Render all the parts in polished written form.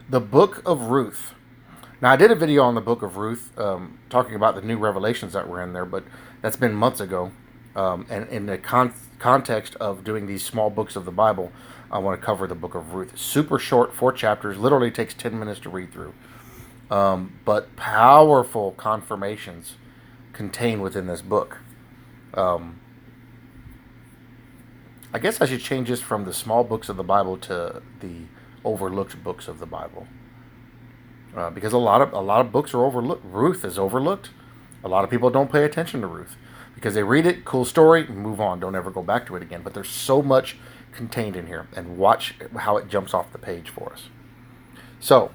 The Book of Ruth. Now, I did a video on the Book of Ruth talking about the new revelations that were in there, but that's been months ago. And in the context of doing these small books of the Bible, I want to cover the Book of Ruth. Super short, 4 chapters, literally takes 10 minutes to read through. But powerful confirmations contained within this book. Um, I guess I should change this from the small books of the Bible to the overlooked books of the Bible. Because a lot of books are overlooked. Ruth is overlooked. A lot of people don't pay attention to Ruth because they read it, cool story, move on, don't ever go back to it again. But there's so much contained in here, and watch how it jumps off the page for us. So,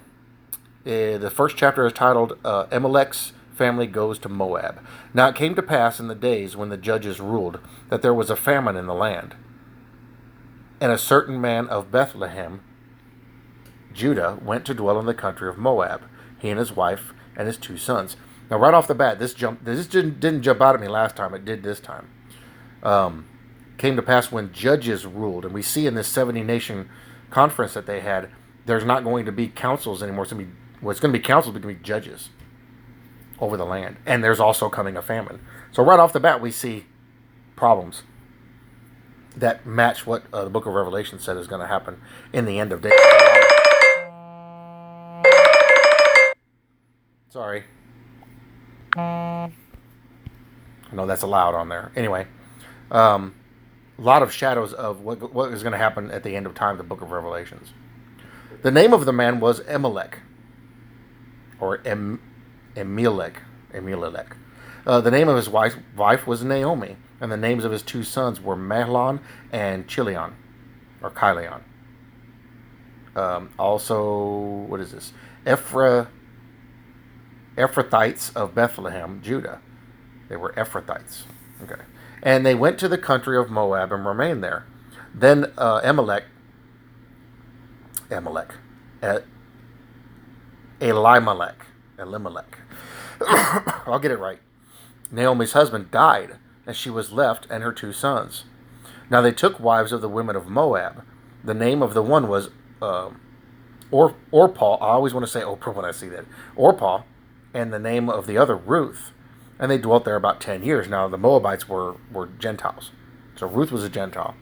the first chapter is titled Amalek's family goes to Moab. Now it came to pass in the days when the judges ruled that there was a famine in the land, and a certain man of Bethlehem, Judah, went to dwell in the country of Moab, he and his wife and his 2 sons. Now, right off the bat, this didn't jump out at me last time. It did this time. Came to pass when judges ruled, and we see in this 70-nation conference that they had, there's not going to be councils anymore. It's going to be councils, but it's going to be judges over the land. And there's also coming a famine. So right off the bat, we see problems that match what the Book of Revelation said is going to happen in the end of days. Sorry. I know that's allowed on there. Anyway, a lot of shadows of what is going to happen at the end of time, the Book of Revelations. The name of the man was Amalek, or Emilek. The name of his wife was Naomi, and the names of his 2 sons were Mahlon and Chilion, or Kylion. Also, what is this? Ephrathites of Bethlehem, Judah. They were Ephrathites. Okay. And they went to the country of Moab and remained there. Then Elimelech, I'll get it right. Naomi's husband died, and she was left and her 2 sons. Now they took wives of the women of Moab. The name of the one was Orpah. I always want to say Oprah when I see that. Orpah, and the name of the other Ruth. And they dwelt there about 10 years. Now the Moabites were Gentiles. So Ruth was a Gentile.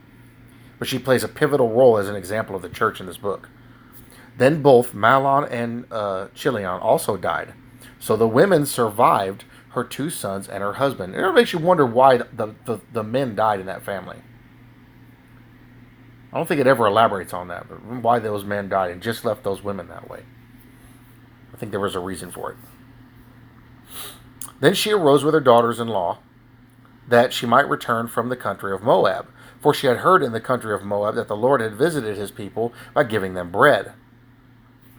But she plays a pivotal role as an example of the church in this book. Then both Mahlon and Chilion also died. So the women survived her 2 sons and her husband. It makes you wonder why the men died in that family. I don't think it ever elaborates on that, but why those men died and just left those women that way. I think there was a reason for it. Then she arose with her daughters-in-law, that she might return from the country of Moab. For she had heard in the country of Moab that the Lord had visited his people by giving them bread.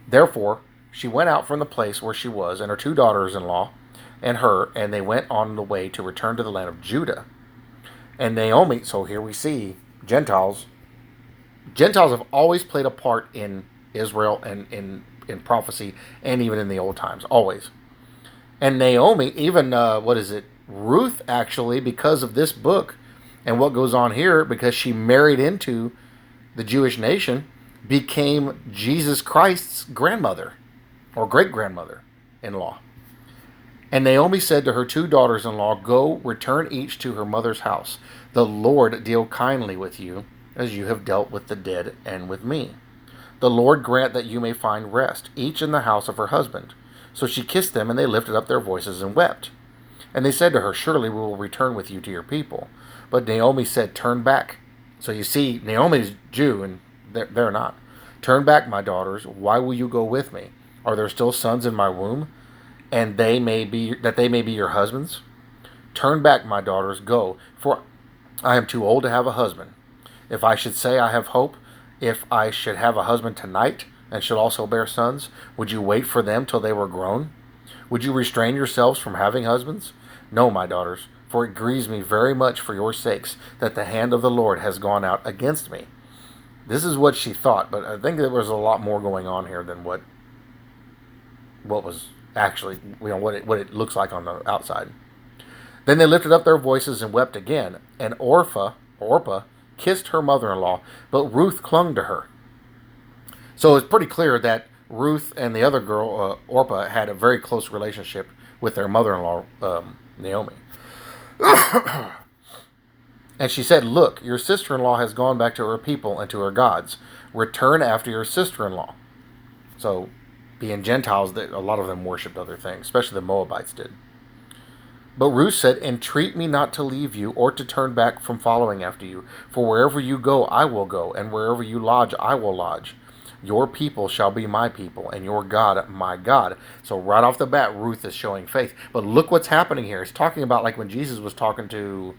Therefore she went out from the place where she was, and her 2 daughters-in-law, and they went on the way to return to the land of Judah. And Naomi, so here we see Gentiles. Gentiles have always played a part in Israel and in prophecy, and even in the old times, always. And Naomi, even, Ruth, actually, because of this book and what goes on here, because she married into the Jewish nation, became Jesus Christ's grandmother, or great-grandmother-in-law. And Naomi said to her 2 daughters-in-law, Go, return each to her mother's house. The Lord deal kindly with you, as you have dealt with the dead and with me. The Lord grant that you may find rest, each in the house of her husband. So she kissed them, and they lifted up their voices and wept. And they said to her, Surely we will return with you to your people. But Naomi said, Turn back. So you see, Naomi's Jew, and they're not. Turn back, my daughters. Why will you go with me? Are there still sons in my womb, and they may be your husbands? Turn back, my daughters, go, for I am too old to have a husband. If I should say I have hope, if I should have a husband tonight, and should also bear sons, would you wait for them till they were grown? Would you restrain yourselves from having husbands? No, my daughters, for it grieves me very much for your sakes that the hand of the Lord has gone out against me. This is what she thought, but I think there was a lot more going on here than what was actually, what it looks like on the outside. Then they lifted up their voices and wept again, and Orpah kissed her mother-in-law, but Ruth clung to her. So it's pretty clear that Ruth and the other girl, Orpah, had a very close relationship with their mother-in-law, Naomi. And she said, "Look, your sister-in-law has gone back to her people and to her gods. Return after your sister-in-law." So, being Gentiles, a lot of them worshipped other things, especially the Moabites did. But Ruth said, "Entreat me not to leave you or to turn back from following after you. For wherever you go, I will go, and wherever you lodge, I will lodge. Your people shall be my people, and your God, my God." So right off the bat, Ruth is showing faith. But look what's happening here. It's talking about like when Jesus was talking to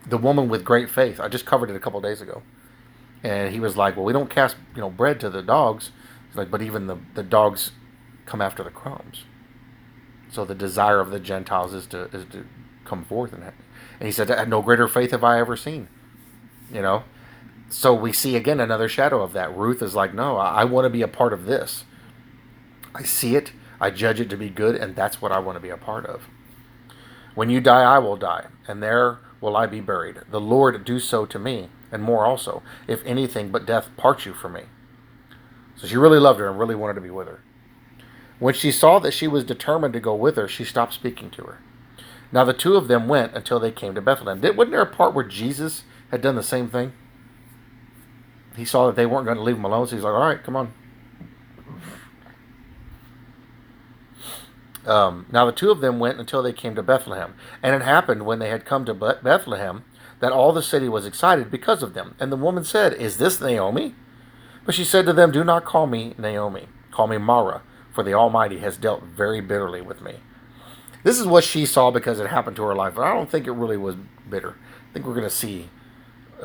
the woman with great faith. I just covered it a couple days ago. And he was like, "Well, we don't cast bread to the dogs." He's like, "But even the dogs come after the crumbs." So the desire of the Gentiles is to come forth in that. And he said, "No greater faith have I ever seen." You know. So we see again another shadow of that. Ruth is like, "No, I want to be a part of this. I see it, I judge it to be good, and that's what I want to be a part of. When you die, I will die, and there will I be buried. The Lord do so to me, and more also, if anything but death parts you from me." So she really loved her and really wanted to be with her. When she saw that she was determined to go with her, she stopped speaking to her. Now the two of them went until they came to Bethlehem. Wasn't there a part where Jesus had done the same thing? He saw that they weren't going to leave him alone, so he's like, "All right, come on." Now the two of them went until they came to Bethlehem. And it happened when they had come to Bethlehem that all the city was excited because of them. And the woman said, "Is this Naomi?" But she said to them, "Do not call me Naomi. Call me Mara, for the Almighty has dealt very bitterly with me." This is what she saw because it happened to her life. But I don't think it really was bitter. I think we're going to see,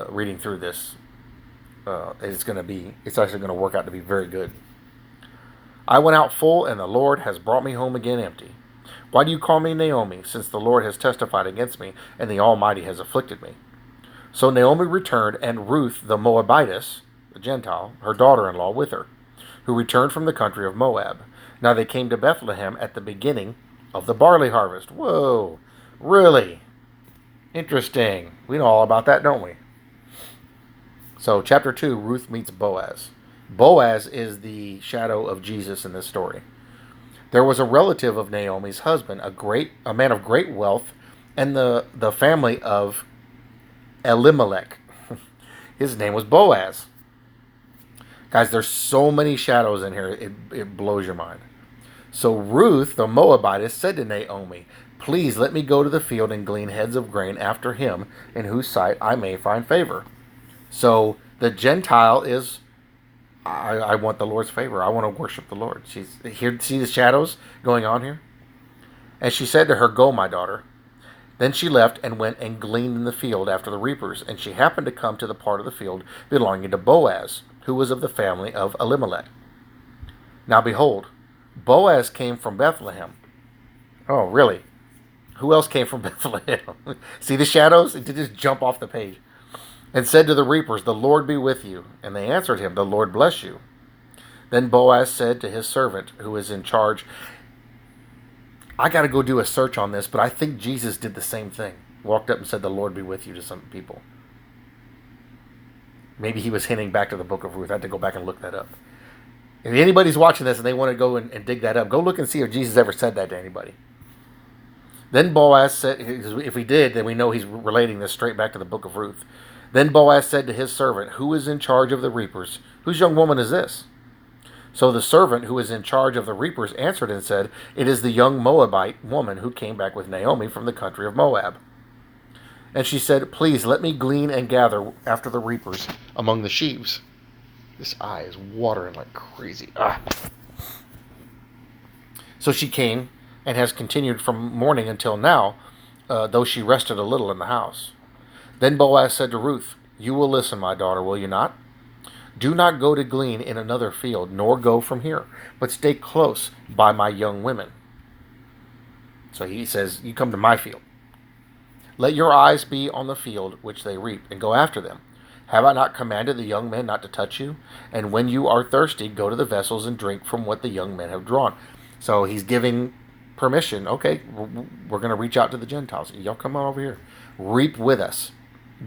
reading through this, it's actually going to work out to be very good. "I went out full, and the Lord has brought me home again empty. Why do you call me Naomi, since the Lord has testified against me, and the Almighty has afflicted me?" So Naomi returned, and Ruth the Moabitess, the Gentile, her daughter-in-law, with her, who returned from the country of Moab. Now they came to Bethlehem at the beginning of the barley harvest. Whoa, really? Interesting. We know all about that, don't we? So chapter 2, Ruth meets Boaz. Boaz is the shadow of Jesus in this story. There was a relative of Naomi's husband, a man of great wealth, and the family of Elimelech. His name was Boaz. Guys, there's so many shadows in here, it blows your mind. So Ruth, the Moabitess, said to Naomi, "Please let me go to the field and glean heads of grain after him, in whose sight I may find favor." So the Gentile is, I want the Lord's favor. I want to worship the Lord. She's here. See the shadows going on here? And she said to her, "Go, my daughter." Then she left and went and gleaned in the field after the reapers. And she happened to come to the part of the field belonging to Boaz, who was of the family of Elimelech. Now behold, Boaz came from Bethlehem. Oh, really? Who else came from Bethlehem? See the shadows? It did just jump off the page. And said to the reapers, "The Lord be with you." And they answered him, "The Lord bless you." Then Boaz said to his servant, who is in charge, I got to go do a search on this, but I think Jesus did the same thing. Walked up and said, "The Lord be with you" to some people. Maybe he was hinting back to the Book of Ruth. I had to go back and look that up. If anybody's watching this and they want to go and dig that up, go look and see if Jesus ever said that to anybody. Then Boaz said, if he did, then we know he's relating this straight back to the Book of Ruth. Then Boaz said to his servant, who is in charge of the reapers, "Whose young woman is this?" So the servant who is in charge of the reapers answered and said, "It is the young Moabite woman who came back with Naomi from the country of Moab." And she said, "Please let me glean and gather after the reapers among the sheaves." This eye is watering like crazy. So she came and has continued from morning until now, though she rested a little in the house. Then Boaz said to Ruth, "You will listen, my daughter, will you not? Do not go to glean in another field, nor go from here, but stay close by my young women." So he says, you come to my field. "Let your eyes be on the field which they reap, and go after them. Have I not commanded the young men not to touch you? And when you are thirsty, go to the vessels and drink from what the young men have drawn." So he's giving permission. Okay, we're going to reach out to the Gentiles. Y'all come on over here. Reap with us.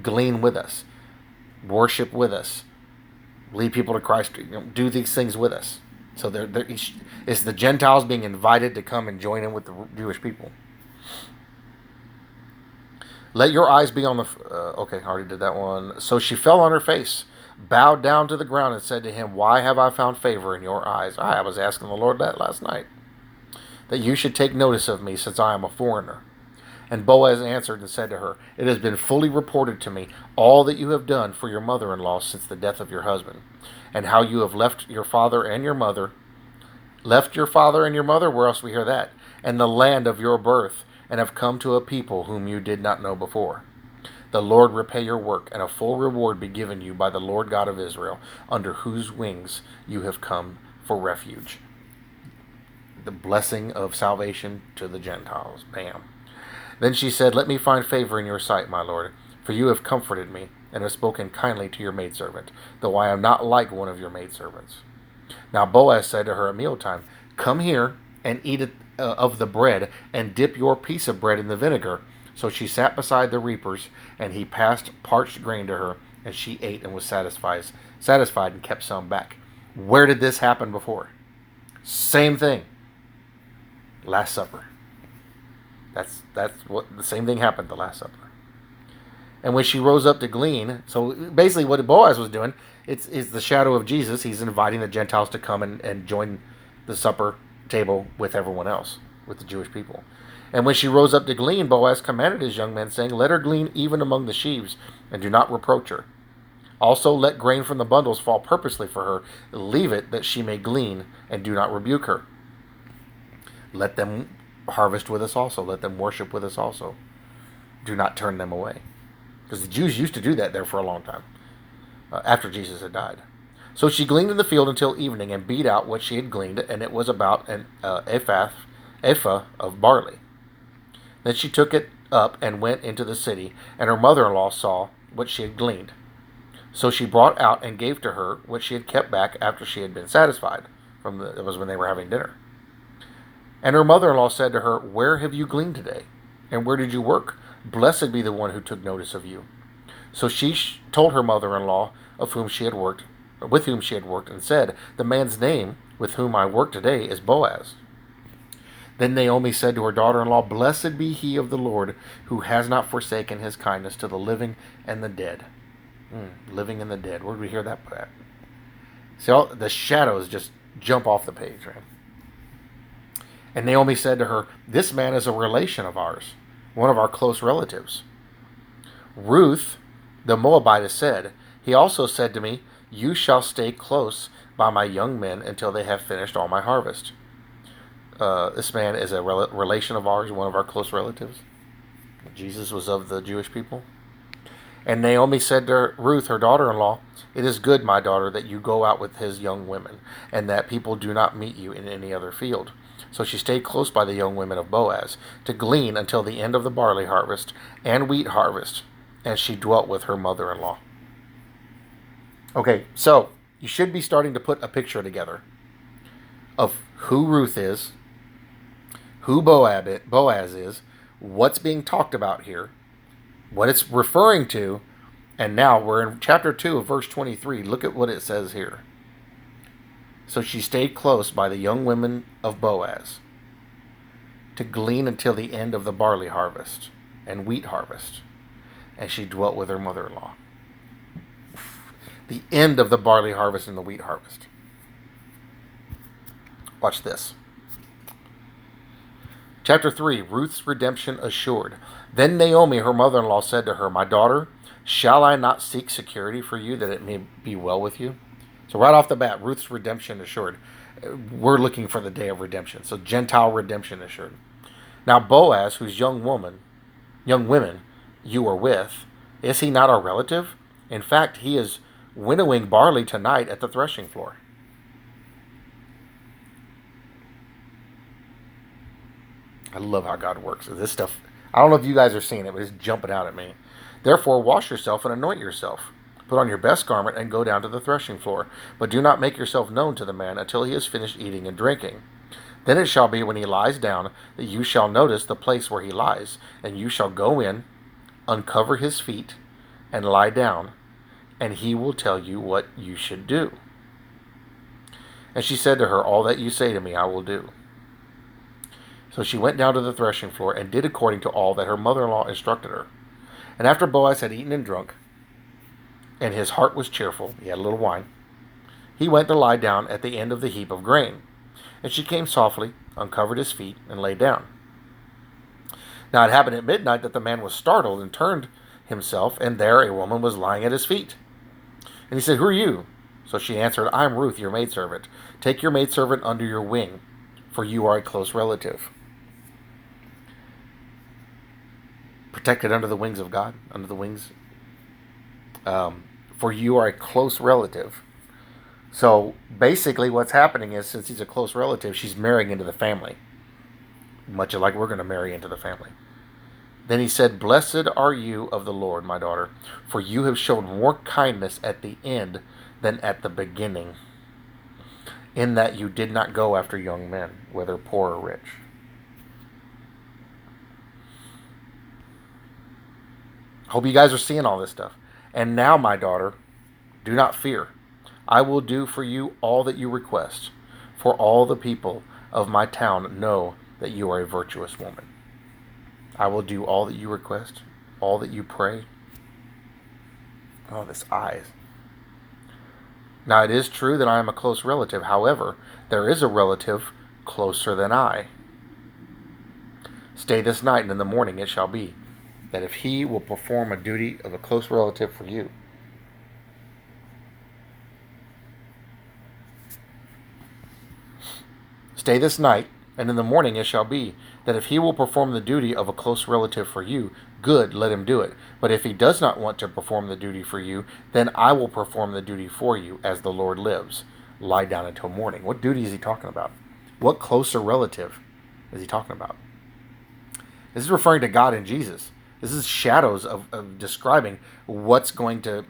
Glean with us. Worship with us. lead people to Christ, do these things with us. So it's the Gentiles being invited to come and join in with the Jewish people. Let your eyes be on the... okay, I already did that one. So she fell on her face, bowed down to the ground, and said to him, why have I found favor in your eyes? I was asking the Lord that last night, that you should take notice of me, since I am a foreigner. And Boaz answered and said to her, it has been fully reported to me all that you have done for your mother-in-law since the death of your husband, and how you have left your father and your mother. Left your father and your mother? Where else we hear that? And the land of your birth, and have come to a people whom you did not know before. The Lord repay your work, and a full reward be given you by the Lord God of Israel, under whose wings you have come for refuge. The blessing of salvation to the Gentiles. Bam. Then she said, let me find favor in your sight, my Lord, for you have comforted me, and have spoken kindly to your maidservant, though I am not like one of your maidservants. Now Boaz said to her at mealtime, come here and eat of the bread, and dip your piece of bread in the vinegar. So she sat beside the reapers, and he passed parched grain to her, and she ate and was satisfied and kept some back. Where did this happen before? Same thing. Last Supper. That's what the same thing happened the Last Supper. And when she rose up to glean, so basically what Boaz was doing, it's the shadow of Jesus. He's inviting the Gentiles to come and join the supper table with everyone else, with the Jewish people. And when she rose up to glean, Boaz commanded his young men, saying, let her glean even among the sheaves, and do not reproach her. Also let grain from the bundles fall purposely for her. Leave it that she may glean, and do not rebuke her. Let them harvest with us also. Let them worship with us also. Do not turn them away. Because the Jews used to do that there for a long time, after Jesus had died. So she gleaned in the field until evening, and beat out what she had gleaned, and it was about an ephah of barley. Then she took it up and went into the city, and her mother-in-law saw what she had gleaned. So she brought out and gave to her what she had kept back after she had been satisfied. It was when they were having dinner. And her mother-in-law said to her, where have you gleaned today? And where did you work? Blessed be the one who took notice of you. So she told her mother-in-law with whom she had worked, and said, the man's name with whom I work today is Boaz. Then Naomi said to her daughter-in-law, blessed be he of the Lord, who has not forsaken his kindness to the living and the dead. Living and the dead. Where did we hear that at? See, all the shadows just jump off the page, right? And Naomi said to her, this man is a relation of ours, one of our close relatives. Ruth, the Moabitess, said, he also said to me, you shall stay close by my young men until they have finished all my harvest. This man is a relation of ours, one of our close relatives. Jesus was of the Jewish people. And Naomi said to Ruth, her daughter-in-law, it is good, my daughter, that you go out with his young women, and that people do not meet you in any other field. So she stayed close by the young women of Boaz, to glean until the end of the barley harvest and wheat harvest, and she dwelt with her mother-in-law. Okay, so you should be starting to put a picture together of who Ruth is, who Boaz is, what's being talked about here, what it's referring to, and now we're in chapter 2 of verse 23. Look at what it says here. So she stayed close by the young women of Boaz to glean until the end of the barley harvest and wheat harvest, and she dwelt with her mother-in-law. The end of the barley harvest and the wheat harvest. Watch this. Chapter 3, Ruth's redemption assured. Then Naomi, her mother-in-law, said to her, my daughter, shall I not seek security for you, that it may be well with you? So right off the bat, Ruth's redemption assured. We're looking for the day of redemption. So Gentile redemption assured. Now Boaz, whose young women you are with, is he not our relative? In fact, he is winnowing barley tonight at the threshing floor. I love how God works. This stuff, I don't know if you guys are seeing it, but it's jumping out at me. Therefore, wash yourself and anoint yourself. Put on your best garment and go down to the threshing floor. But do not make yourself known to the man until he has finished eating and drinking. Then it shall be when he lies down that you shall notice the place where he lies, and you shall go in, uncover his feet, and lie down, and he will tell you what you should do. And she said to her, all that you say to me I will do. So she went down to the threshing floor and did according to all that her mother-in-law instructed her. And after Boaz had eaten and drunk, and his heart was cheerful, he had a little wine, he went to lie down at the end of the heap of grain. And she came softly, uncovered his feet, and lay down. Now it happened at midnight that the man was startled and turned himself, and there a woman was lying at his feet. And he said, who are you? So she answered, I am Ruth, your maidservant. Take your maidservant under your wing, for you are a close relative. Protected under the wings of God, under the wings. For you are a close relative. So basically what's happening is, since he's a close relative, she's marrying into the family. Much like we're going to marry into the family. Then he said, blessed are you of the Lord, my daughter, for you have shown more kindness at the end than at the beginning, in that you did not go after young men, whether poor or rich. Hope you guys are seeing all this stuff. And now, my daughter, do not fear. I will do for you all that you request, for all the people of my town know that you are a virtuous woman. I will do all that you request, all that you pray. Oh, this eyes. Now, it is true that I am a close relative. However, there is a relative closer than I. Stay this night, and in the morning it shall be that if he will perform a duty of a close relative for you, stay this night, and in the morning it shall be that if he will perform the duty of a close relative for you, good, let him do it. But if he does not want to perform the duty for you, then I will perform the duty for you, as the Lord lives. Lie down until morning. What duty is he talking about? What closer relative is he talking about? This is referring to God and Jesus. This is shadows of describing what's going to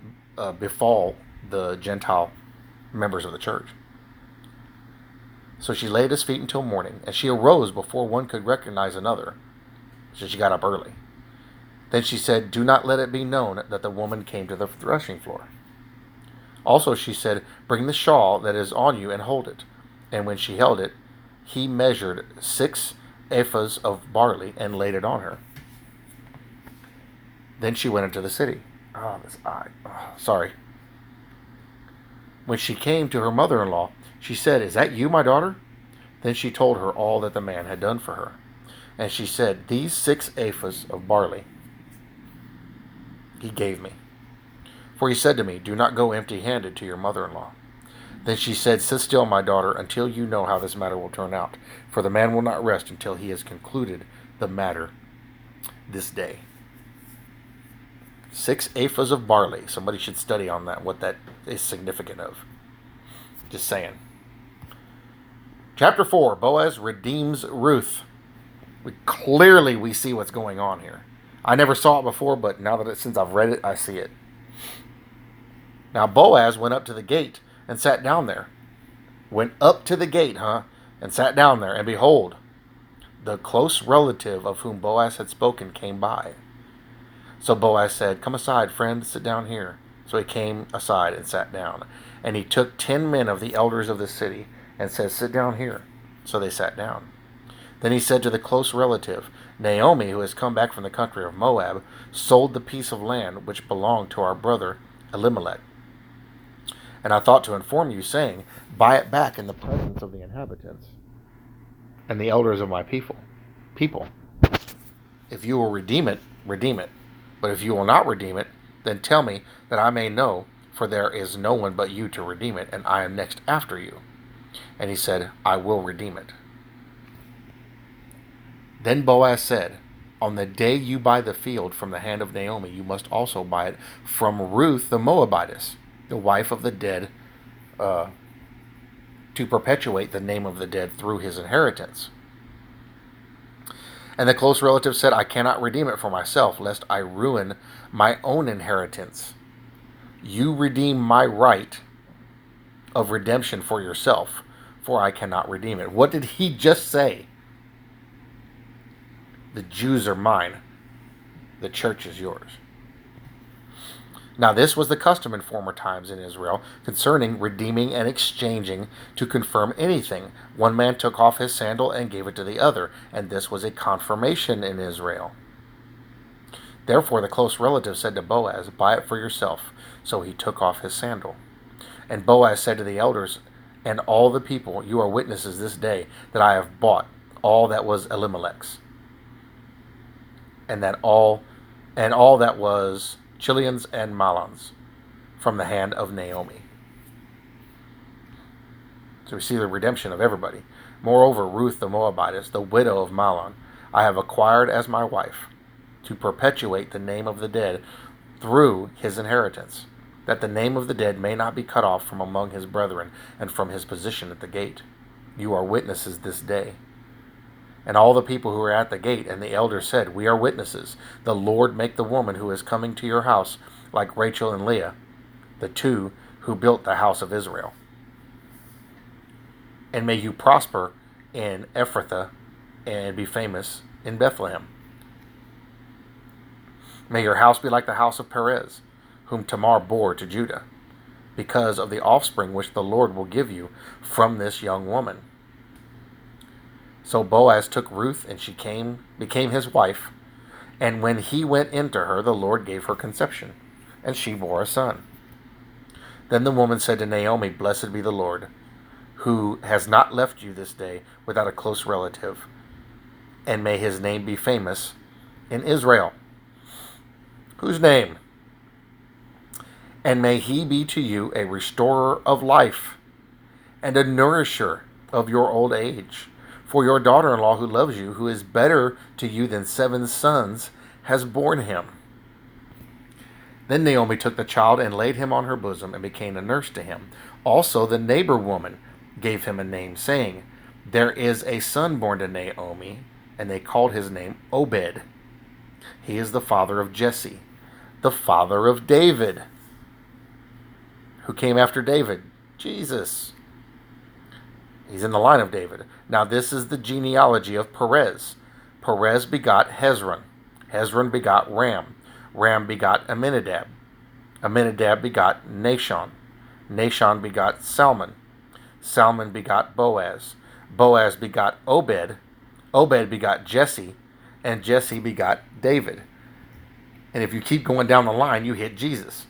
befall the Gentile members of the church. So she lay at his feet until morning, and she arose before one could recognize another. So she got up early. Then she said, do not let it be known that the woman came to the threshing floor. Also she said, bring the shawl that is on you and hold it. And when she held it, he measured 6 ephahs of barley and laid it on her. Then she went into the city. Oh, this eye. Oh, sorry. When she came to her mother-in-law, she said, is that you, my daughter? Then she told her all that the man had done for her. And she said, these 6 ephahs of barley he gave me. For he said to me, do not go empty-handed to your mother-in-law. Then she said, sit still, my daughter, until you know how this matter will turn out. For the man will not rest until he has concluded the matter this day. 6 ephahs of barley. Somebody should study on that, what that is significant of. Just saying. Chapter 4, Boaz redeems Ruth. We see what's going on here. I never saw it before, but now that since I've read it, I see it. Now Boaz went up to the gate and sat down there. Went up to the gate, and sat down there. And behold, the close relative of whom Boaz had spoken came by. So Boaz said, come aside, friend, sit down here. So he came aside and sat down. And he took 10 men of the elders of the city and said, sit down here. So they sat down. Then he said to the close relative, Naomi, who has come back from the country of Moab, sold the piece of land which belonged to our brother Elimelech. And I thought to inform you, saying, buy it back in the presence of the inhabitants and the elders of my people. If you will redeem it, redeem it. But if you will not redeem it, then tell me, that I may know, for there is no one but you to redeem it, and I am next after you. And he said, I will redeem it. Then Boaz said, on the day you buy the field from the hand of Naomi, you must also buy it from Ruth the Moabitess, the wife of the dead, to perpetuate the name of the dead through his inheritance. And the close relative said, I cannot redeem it for myself, lest I ruin my own inheritance. You redeem my right of redemption for yourself, for I cannot redeem it. What did he just say? The Jews are mine. The church is yours. Now this was the custom in former times in Israel concerning redeeming and exchanging to confirm anything. One man took off his sandal and gave it to the other, and this was a confirmation in Israel. Therefore the close relative said to Boaz, "Buy it for yourself." So he took off his sandal. And Boaz said to the elders and all the people, "You are witnesses this day that I have bought all that was Elimelech's, and all that was Chilion's and Mahlon's, from the hand of Naomi." So we see the redemption of everybody. "Moreover, Ruth the Moabitess, the widow of Mahlon, I have acquired as my wife, to perpetuate the name of the dead through his inheritance, that the name of the dead may not be cut off from among his brethren and from his position at the gate. You are witnesses this day." And all the people who were at the gate and the elders said, "We are witnesses. The Lord make the woman who is coming to your house like Rachel and Leah, the two who built the house of Israel. And may you prosper in Ephrathah and be famous in Bethlehem. May your house be like the house of Perez, whom Tamar bore to Judah, because of the offspring which the Lord will give you from this young woman." So Boaz took Ruth, and she became his wife. And when he went into her, the Lord gave her conception, and she bore a son. Then the woman said to Naomi, "Blessed be the Lord, who has not left you this day without a close relative, and may his name be famous in Israel." Whose name? "And may he be to you a restorer of life, and a nourisher of your old age. For your daughter-in-law who loves you, who is better to you than 7 sons, has borne him." Then Naomi took the child and laid him on her bosom and became a nurse to him. Also the neighbor woman gave him a name, saying, "There is a son born to Naomi," and they called his name Obed. He is the father of Jesse, the father of David. Who came after David? Jesus. He's in the line of David. Now this is the genealogy of Perez. Perez begot Hezron. Hezron begot Ram. Ram begot Amminadab. Amminadab begot Nahshon. Nahshon begot Salmon. Salmon begot Boaz. Boaz begot Obed. Obed begot Jesse. And Jesse begot David. And if you keep going down the line, you hit Jesus.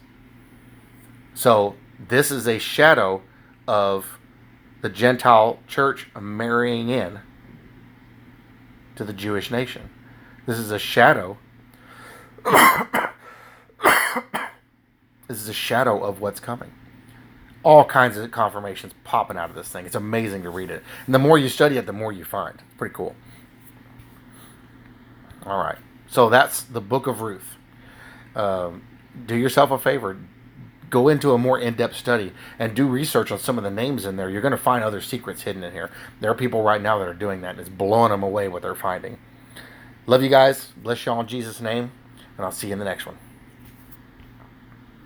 So this is a shadow of the Gentile church marrying in to the Jewish nation. This is a shadow. This is a shadow of what's coming. All kinds of confirmations popping out of this thing. It's amazing to read it. And the more you study it, the more you find. It's pretty cool. All right. So that's the Book of Ruth. Do yourself a favor. Go into a more in-depth study and do research on some of the names in there. You're going to find other secrets hidden in here. There are people right now that are doing that, and it's blowing them away what they're finding. Love you guys. Bless you all in Jesus' name, and I'll see you in the next one.